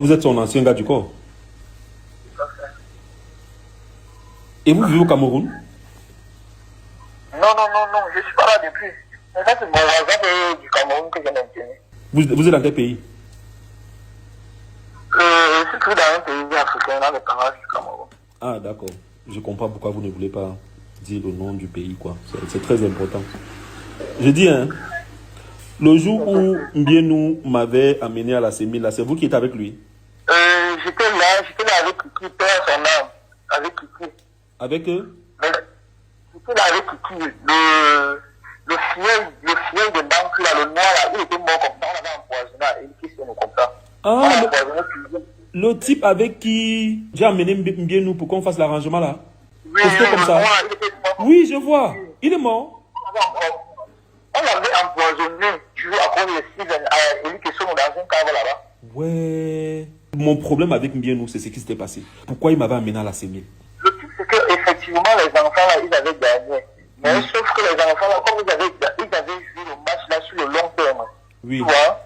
Vous êtes son ancien gars du corps. Et vous vivez au Cameroun? Non, je suis pas là depuis. Mais ça, c'est mon voisin du Cameroun que j'ai maintenu. Vous êtes dans quel pays? Je suis plus dans un pays africain, dans le parages du Cameroun. Ah, d'accord. Je comprends pourquoi vous ne voulez pas dire le nom du pays, quoi. C'est très important. Je dis, hein, le jour où Mbienou m'avait amené à la CEMIL, là, c'est vous qui êtes avec lui? J'étais là avec Kiki, père son âme, avec Kiki. Avec eux? J'étais là avec Kiki, le fiel de banque, là, le noir, là, il était mort comme ça, on l'avait empoisonné, et il s'est mort comme ça. Ah, le type avec qui j'ai amené Mbienou pour qu'on fasse l'arrangement, là? Oui, comme ça. Noir, il était mort. Oui, je vois. Il est mort. On l'avait empoisonné, tu vois, à cause de Steven, celui qui sont dans un cadre là-bas. Ouais. Mon problème avec Mbienou, c'est ce qui s'était passé. Pourquoi il m'avait amené à la CEMIL? Le truc, c'est qu'effectivement, les enfants là, ils avaient gagné. Mais sauf que les enfants là, comme ils avaient joué le match là sur le long terme. Oui. Tu vois.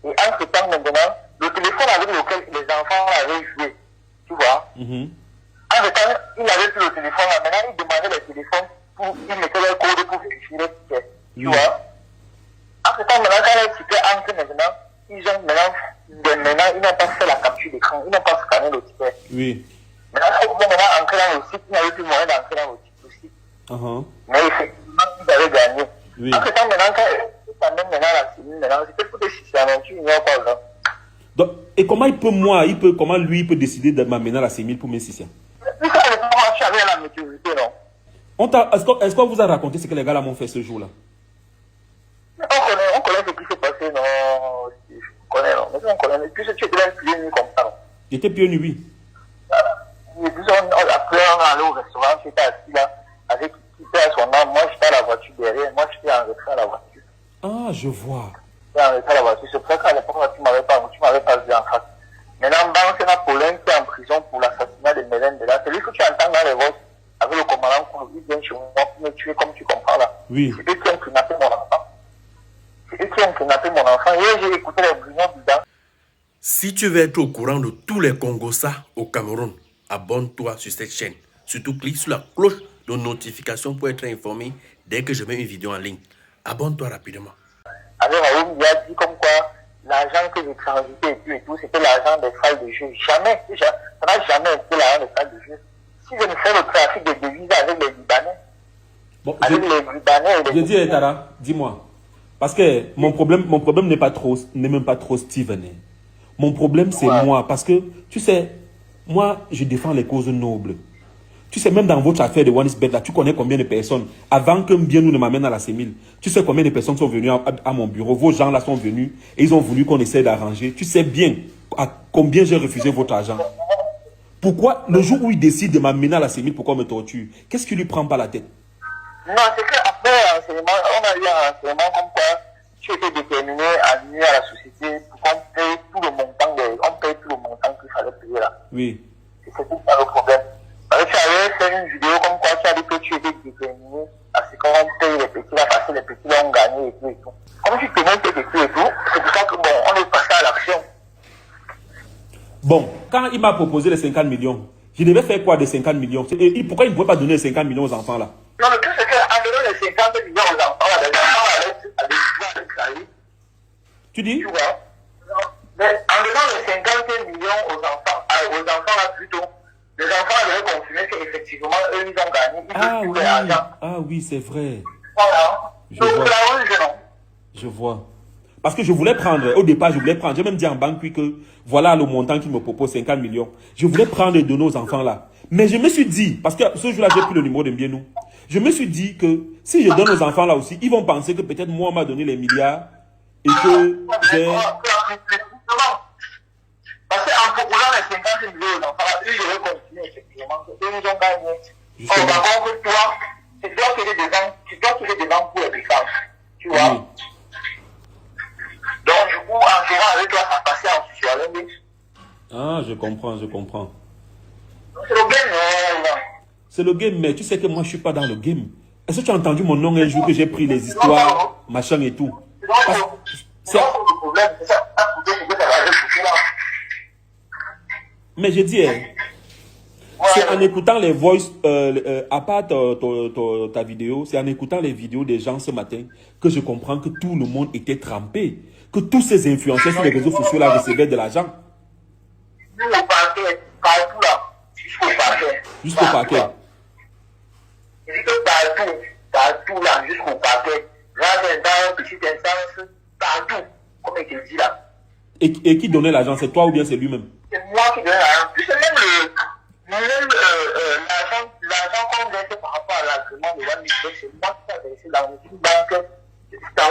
Et entre-temps, maintenant, le téléphone avec lequel les enfants avaient joué. Tu vois. Entre-temps, il n'avait plus le téléphone là. Maintenant, il demandait les téléphones pour. Il mettait les codes pour vérifier les tickets. Tu vois. Entre-temps, maintenant, quand les tickets entrent maintenant, ils n'ont pas fait la capture d'écran. Ils n'ont pas scanné le ticket. Oui. Maintenant, quand vous maintenant entrer dans le site, il n'y avait plus moyen d'entrer dans le site. Mais effectivement, ils avaient gagné. Oui. Entre-temps, maintenant, quand ils t'amènent maintenant la CEMIL, maintenant, c'était pour des systèmes, tu ignores pas ça. Donc, et comment comment lui, il peut décider de m'amener à la CEMIL pour mes Sissia? Puis ça, les parents, tu avais la maturité, non? Est-ce qu'on vous a raconté ce que les gars là m'ont fait ce jour-là? On connaît ce qui s'est passé, non? On connaît, non? Mais on connaît. Et puis, tu étais là, pieds nus comme ça, non? J'étais pieds nus, oui. Et puis, après, on est allé au restaurant, j'étais assis là, avec qui fait son âme. Moi, j'étais à la voiture derrière. Moi, j'étais en retrait à la voiture. Ah, je vois. J'étais en retrait à la voiture. C'est pour ça qu'à l'époque, tu m'avais pas vu en face. Maintenant, c'est Napoléon qui est en prison pour l'assassinat de Mélène de là. C'est lui que tu entends dans les voix avec le commandant qu'on lui vient chez moi pour me tuer comme tu comprends là. Oui. C'est eux qui ont kidnappé mon enfant. C'est eux qui ont kidnappé mon enfant. Et j'ai écouté les bruits dedans. Si tu veux être au courant de tous les Congossas au Cameroun, abonne-toi sur cette chaîne. Surtout, clique sur la cloche de notification pour être informé dès que je mets une vidéo en ligne. Abonne-toi rapidement. Alors, Raoul, il a dit comme quoi l'argent que j'ai transité et tout, c'était l'argent des salles de jeu. Jamais, ça n'a jamais été l'argent des salles de jeu. Si je me fais le trafic de devises avec les Libanais, Bon, avec les Libanais et les... Je dis, Etara, dis-moi. Parce que mon problème n'est même pas trop Steven. Mon problème, c'est moi. Parce que, tu sais, moi, je défends les causes nobles. Tu sais, même dans votre affaire de OneIsBet, là, tu connais combien de personnes, avant que Mbienou ne m'amène à la CEMIL, tu sais combien de personnes sont venues à mon bureau. Vos gens là sont venus et ils ont voulu qu'on essaie d'arranger. Tu sais bien à combien j'ai refusé votre argent. Pourquoi, le jour où il décide de m'amener à la CEMIL, pourquoi on me torture? Qu'est-ce qui lui prend pas la tête? Non, c'est qu'après l'enseignement, on a eu un enseignement comme quoi tu étais déterminé à nuire à la société pour qu'on paye tout le montant, on paye tout le montant qu'il fallait payer là. Oui. C'est tout ça le problème. Parce que tu avais fait une vidéo comme quoi tu as dit que tu étais déterminé à ce qu'on paye les petits là parce que les petits là ont gagné et tout et tout. Comme tu tenais tes petits et tout, c'est pour ça que bon, on est passé à l'action. Bon, quand il m'a proposé les 50 millions, je devais faire quoi des 50 millions? Et pourquoi il ne pouvait pas donner les 50 millions aux enfants là? Non, le truc c'est qu'en donnant les 50 millions aux enfants, là, les enfants allaient travailler. Tu dis? Tu vois? Mais en donnant les 50 millions aux enfants là plutôt, les enfants avaient confirmé qu'effectivement, eux, ils ont gagné. Ils ont l'argent. Ah oui, c'est vrai. Voilà. Donc, c'est la rouge, non? Je vois. Parce que je voulais prendre, au départ, j'ai même dit en banque que voilà le montant qu'il me propose, 50 millions. Je voulais prendre et donner aux enfants là. Mais je me suis dit, parce que ce jour-là, j'ai pris le numéro de Mbienou. Je me suis dit que si je donne aux enfants là aussi, ils vont penser que peut-être moi, on m'a donné les milliards et que j'ai... Parce qu'en proposant les 50 millions aux enfants, eux, ils auraient continué, effectivement. Eux, ils ont gagné. Justement. Par contre, toi, c'est toi qui es devant pour les puissances. Tu vois? Oui. Donc, du coup, en gérant avec toi, ça passait en sociologie. Ah, je comprends. C'est le game, C'est le game, mais tu sais que moi, je suis pas dans le game. Est-ce que tu as entendu mon nom un jour que j'ai pris les histoires, machin et tout? C'est le problème, c'est ça. Mais je dis, c'est en écoutant les voice, à part ta vidéo, c'est en écoutant les vidéos des gens ce matin que je comprends que tout le monde était trempé. Que tous ces influenceurs sur les réseaux sociaux là recevaient de l'argent. Partout là, jusqu'au parquet. Jusqu'au parquet. Je dis que partout là, jusqu'au parquet. Là, c'est dans une petite instance, partout, comme il te dit là. Et qui donnait l'argent? C'est toi ou bien c'est lui-même? C'est moi qui donne l'argent. Puis c'est même l'argent qu'on verse par rapport à l'agrément de 1 000 $, c'est moi qui ai versé dans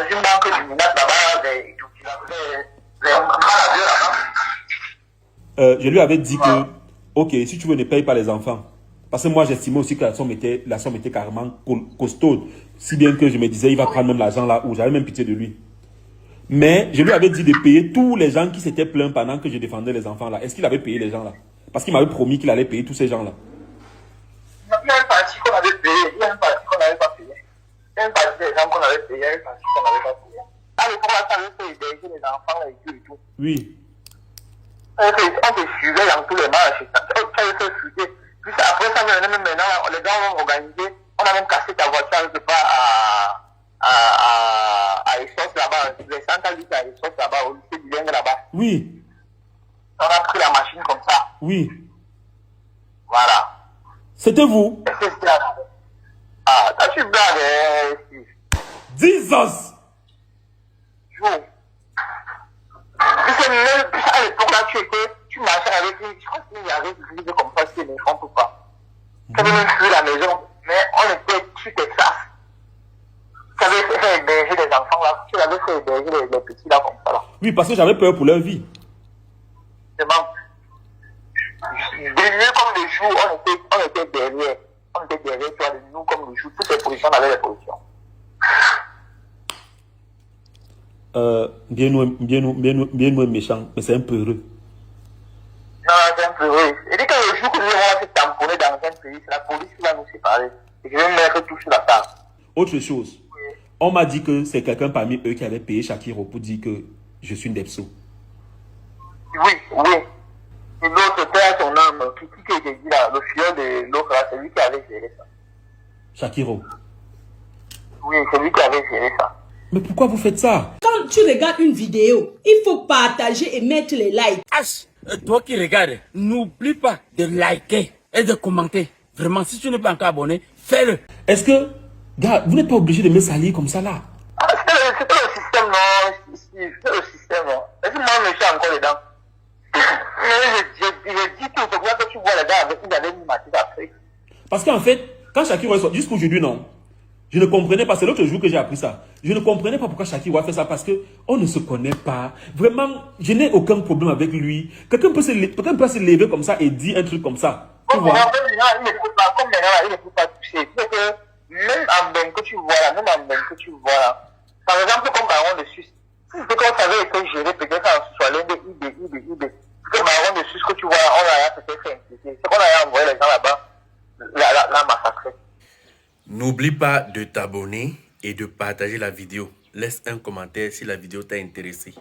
une banque du Minat là-bas, je lui avais dit que, ok, si tu veux, ne paye pas les enfants. Parce que moi, j'estimais aussi que la somme était carrément costaude. Si bien que je me disais, il va prendre même l'argent là où j'avais même pitié de lui. Mais je lui avais dit de payer tous les gens qui s'étaient plaints pendant que je défendais les enfants là. Est-ce qu'il avait payé les gens là? Parce qu'il m'avait promis qu'il allait payer tous ces gens là. Il y a une partie qu'on avait payée, il y a une partie qu'on n'avait pas payée. Il y a une partie des gens qu'on avait payé, il y a une partie qu'on n'avait pas payée. À l'époque, là, ça avait fait héberger les enfants là, et tout. Oui. On se suivait dans tous les marches. Ça avait fait fuiter. Puis après ça, maintenant, les gens ont organisé. On a même cassé ta voiture, je sais pas, à Essos là-bas. Les centres litres à Essos là-bas, au lycée du Lengue là-bas. Oui. On a pris la machine comme ça. Oui. Voilà. C'était vous? Ah, toi tu blagues, Steve. Jesus! Joue. Puis à l'époque là, tu marchais avec lui, je crois qu'il y avait une vidéo comme ça, c'était une enfant ou pas. Tu avais même fui la maison, mais on était sur Texas. Tu avais fait héberger les enfants là, tu avais fait héberger les petits là comme ça là. Oui, parce que j'avais peur pour leur vie. C'est bon. De nuit comme de jour, on était derrière. On était derrière toi, de nous comme de jour. Toutes les positions, on avait les positions. Bien ou méchant, mais c'est un peu heureux. Non, c'est un peu heureux. Et dès que le jour que nous allons se tamponner dans un pays, c'est la police qui va nous séparer. Et je vais mettre tout sur la table. Autre chose. On m'a dit que c'est quelqu'un parmi eux qui avait payé Shakiro pour dire que je suis une Depso. Oui. Et l'autre père, son âme, qui était dit là, le fiole de l'autre là, c'est lui qui avait géré ça. Shakiro. Oui, c'est lui qui avait géré ça. Mais pourquoi vous faites ça? Quand tu regardes une vidéo, il faut partager et mettre les likes. H, toi qui regardes, n'oublie pas de liker et de commenter. Vraiment, si tu n'es pas encore abonné, fais-le. Est-ce que, gars, vous n'êtes pas obligé de me salir comme ça là? Ah, c'est pas le système, non. C'est le système, non. Est-ce que moi, je suis encore dedans? Mais je dis tout, c'est pour ça que tu vois les gars avec qui j'avais mis ma tête après. Parce qu'en fait, quand Shakiro est sorti, jusqu'aujourd'hui, non. Je ne comprenais pas, c'est l'autre jour que j'ai appris ça. Je ne comprenais pas pourquoi Shakiro a fait ça parce que on ne se connaît pas. Vraiment, je n'ai aucun problème avec lui. Quelqu'un peut se lever comme ça et dire un truc comme ça. Tu vois? En fait, il n'écoute pas, comme maintenant, il n'écoute pas toucher. C'est que même en ben que tu vois là, par exemple, comme Baron de Suisse, si c'était comme ça avait été géré, peut-être en soit l'un de IB. C'est que Baron de Suisse que tu vois là, on a peut-être fait impliquer. C'est qu'on a envoyé les gens là-bas, la massacrer. N'oublie pas de t'abonner et de partager la vidéo. Laisse un commentaire si la vidéo t'a intéressé.